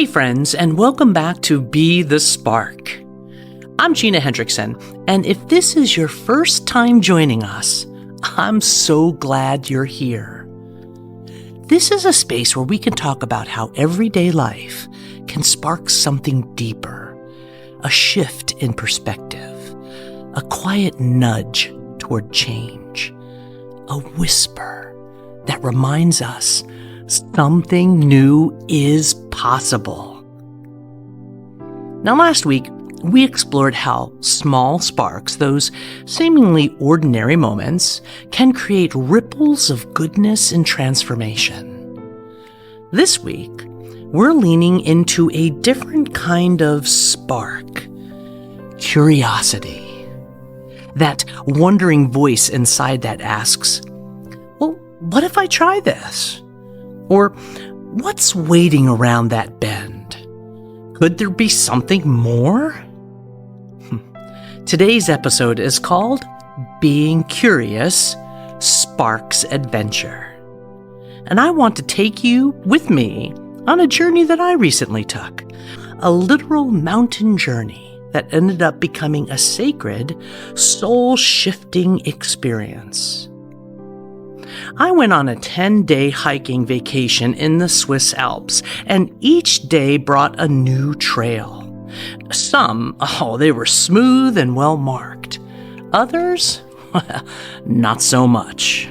Hey friends, and welcome back to Be the Spark. I'm Gina Hendrickson, and if this is your first time joining us, I'm so glad you're here. This is a space where we can talk about how everyday life can spark something deeper, a shift in perspective, a quiet nudge toward change, a whisper that reminds us something new is possible. Now, last week, we explored how small sparks, those seemingly ordinary moments, can create ripples of goodness and transformation. This week, we're leaning into a different kind of spark: curiosity. That wondering voice inside that asks, well, what if I try this? Or, what's waiting around that bend? Could there be something more? Today's episode is called Being Curious Sparks Adventure. And I want to take you with me on a journey that I recently took. A literal mountain journey that ended up becoming a sacred, soul-shifting experience. I went on a 10-day hiking vacation in the Swiss Alps, and each day brought a new trail. Some, they were smooth and well-marked. Others, not so much.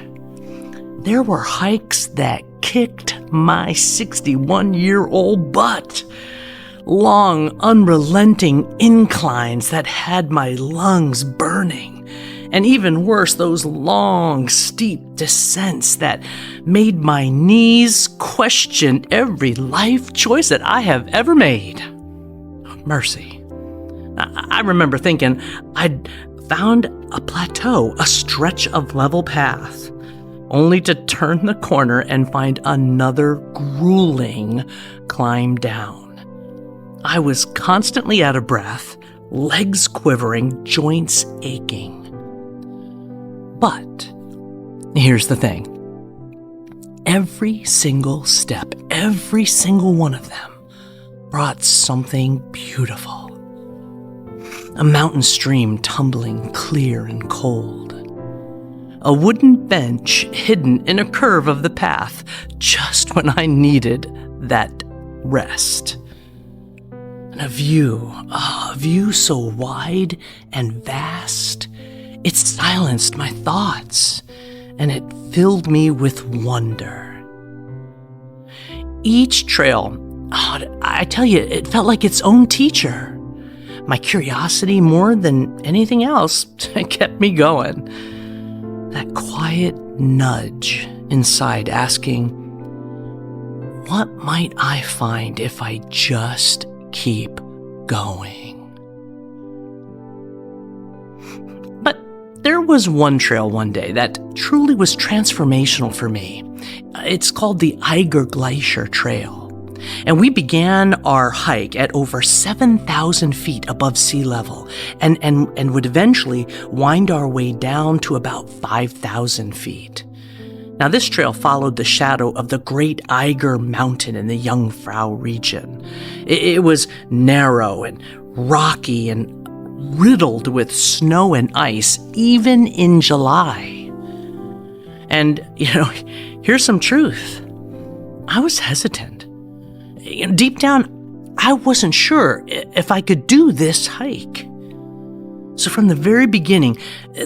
There were hikes that kicked my 61-year-old butt. Long, unrelenting inclines that had my lungs burning. And even worse, those long, steep descents that made my knees question every life choice that I have ever made. Mercy. I remember thinking I'd found a plateau, a stretch of level path, only to turn the corner and find another grueling climb down. I was constantly out of breath, legs quivering, joints aching. But here's the thing. Every single step, every single one of them brought something beautiful. A mountain stream tumbling clear and cold. A wooden bench hidden in a curve of the path just when I needed that rest. And a view so wide and vast, it silenced my thoughts, and it filled me with wonder. Each trail, I tell you, it felt like its own teacher. My curiosity, more than anything else, kept me going. That quiet nudge inside asking, what might I find if I just keep going? But there was one trail one day that truly was transformational for me. It's called the Eiger Glacier Trail. And we began our hike at over 7,000 feet above sea level and would eventually wind our way down to about 5,000 feet. Now, this trail followed the shadow of the Great Eiger Mountain in the Jungfrau region. It was narrow and rocky and riddled with snow and ice, even in July. And, here's some truth. I was hesitant. Deep down, I wasn't sure if I could do this hike. So from the very beginning,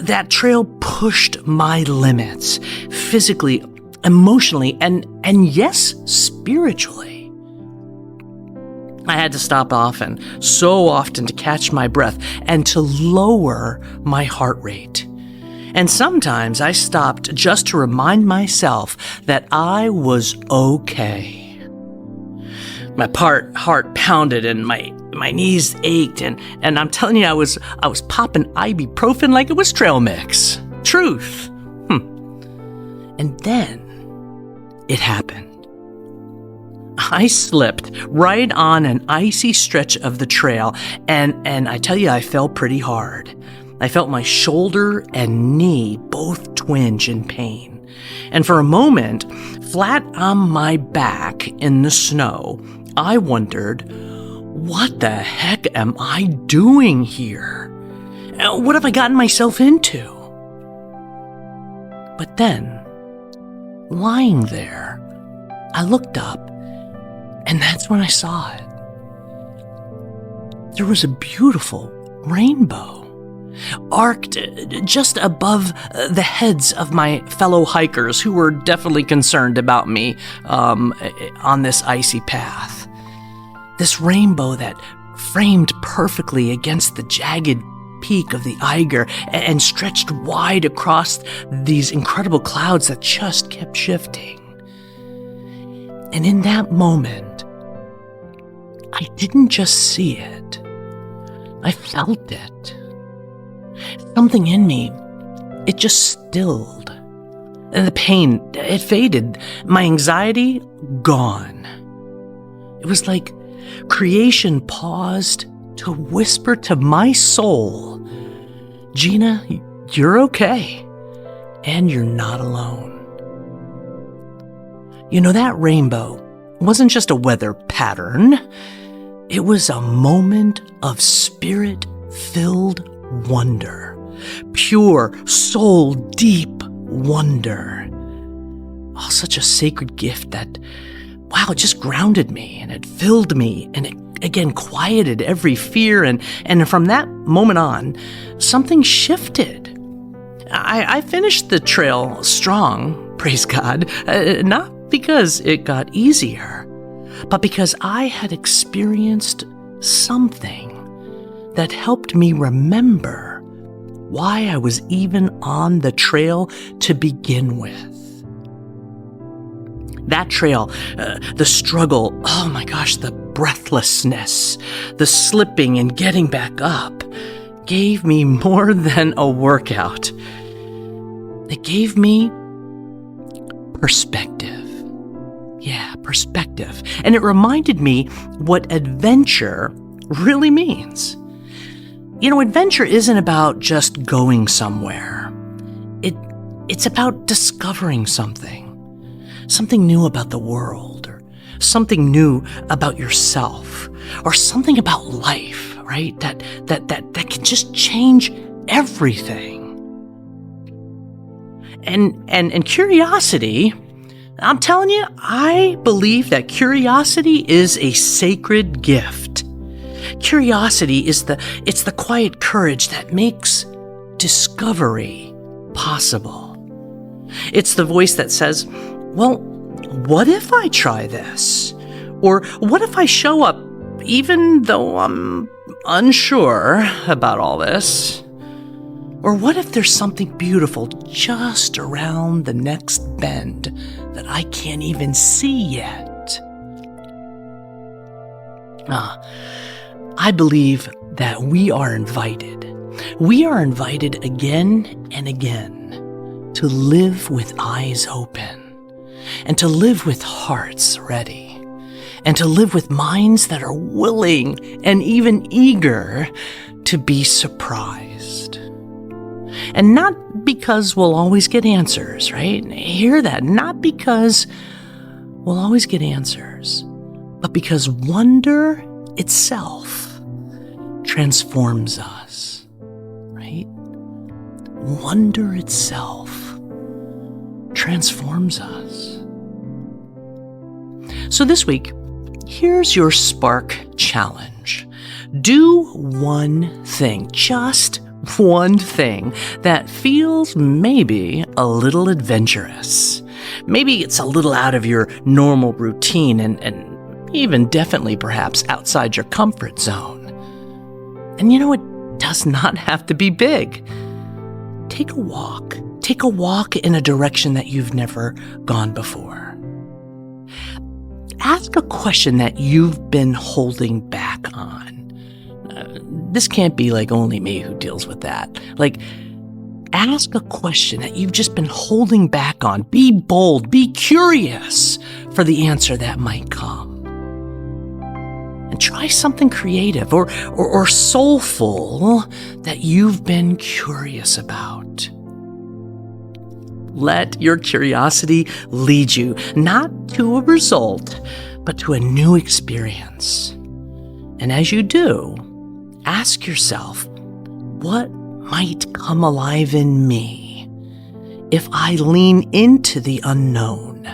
that trail pushed my limits, physically, emotionally, and yes, spiritually. I had to stop often, so often, to catch my breath and to lower my heart rate. And sometimes I stopped just to remind myself that I was okay. My heart pounded and my knees ached, and I'm telling you, I was popping ibuprofen like it was trail mix. Truth. And then it happened. I slipped right on an icy stretch of the trail, and I tell you, I fell pretty hard. I felt my shoulder and knee both twinge in pain. And for a moment, flat on my back in the snow, I wondered, what the heck am I doing here? What have I gotten myself into? But then, lying there, I looked up, and that's when I saw it. There was a beautiful rainbow, arced just above the heads of my fellow hikers who were definitely concerned about me on this icy path. This rainbow that framed perfectly against the jagged peak of the Eiger and stretched wide across these incredible clouds that just kept shifting. And in that moment, I didn't just see it, I felt it. Something in me, it just stilled. And the pain, it faded. My anxiety, gone. It was like creation paused to whisper to my soul, Gina, you're okay, and you're not alone. You know, that rainbow wasn't just a weather pattern. It was a moment of spirit-filled wonder, pure, soul-deep wonder. Oh, such a sacred gift that, wow, it just grounded me, and it filled me, and it again quieted every fear, and from that moment on, something shifted. I finished the trail strong, praise God, not because it got easier, but because I had experienced something that helped me remember why I was even on the trail to begin with. That trail, the struggle, oh my gosh, the breathlessness, the slipping and getting back up, gave me more than a workout. It gave me perspective. Yeah, perspective. And it reminded me what adventure really means. You know, adventure isn't about just going somewhere. It's about discovering something new about the world, or something new about yourself, or something about life, right? That can just change everything. And curiosity, I'm telling you, I believe that curiosity is a sacred gift. Curiosity is the quiet courage that makes discovery possible. It's the voice that says, well, what if I try this? Or what if I show up even though I'm unsure about all this? Or what if there's something beautiful just around the next bend that I can't even see yet? I believe that we are invited. We are invited again and again to live with eyes open, and to live with hearts ready, and to live with minds that are willing and even eager to be surprised. And not because we'll always get answers, right? Hear that. Not because we'll always get answers, but because wonder itself transforms us, right? Wonder itself transforms us. So this week, here's your Spark Challenge. Do one thing, just one thing, that feels maybe a little adventurous. Maybe it's a little out of your normal routine and even definitely perhaps outside your comfort zone. And you know, it does not have to be big. Take a walk. Take a walk in a direction that you've never gone before. Ask a question that you've been holding back on. This can't be like only me who deals with that. Like, ask a question that you've just been holding back on. Be bold, be curious for the answer that might come. And try something creative or soulful that you've been curious about. Let your curiosity lead you, not to a result, but to a new experience. And as you do, ask yourself, what might come alive in me if I lean into the unknown,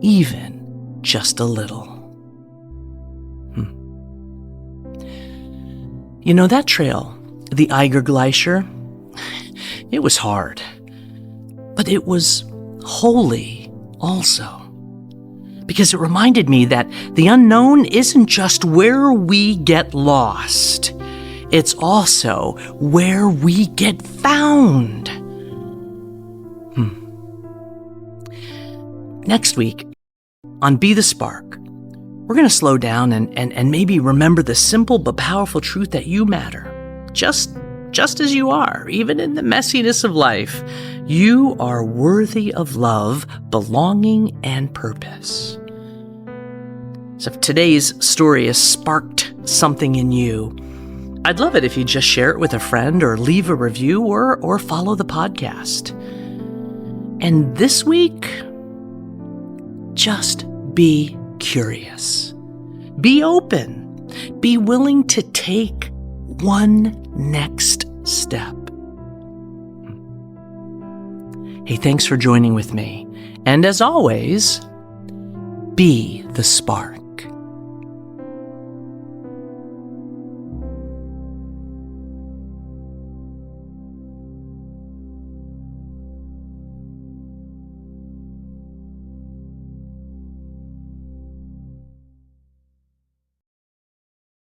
even just a little? You know, that trail, the Eiger Glacier, it was hard, but it was holy also. Because it reminded me that the unknown isn't just where we get lost. It's also where we get found. Next week, on Be the Spark, we're going to slow down and maybe remember the simple but powerful truth that you matter. Just as you are, even in the messiness of life, you are worthy of love, belonging, and purpose. So if today's story has sparked something in you, I'd love it if you just share it with a friend or leave a review or follow the podcast. And this week, just be curious. Be open. Be willing to take one next step. Hey, thanks for joining with me. And as always, be the spark.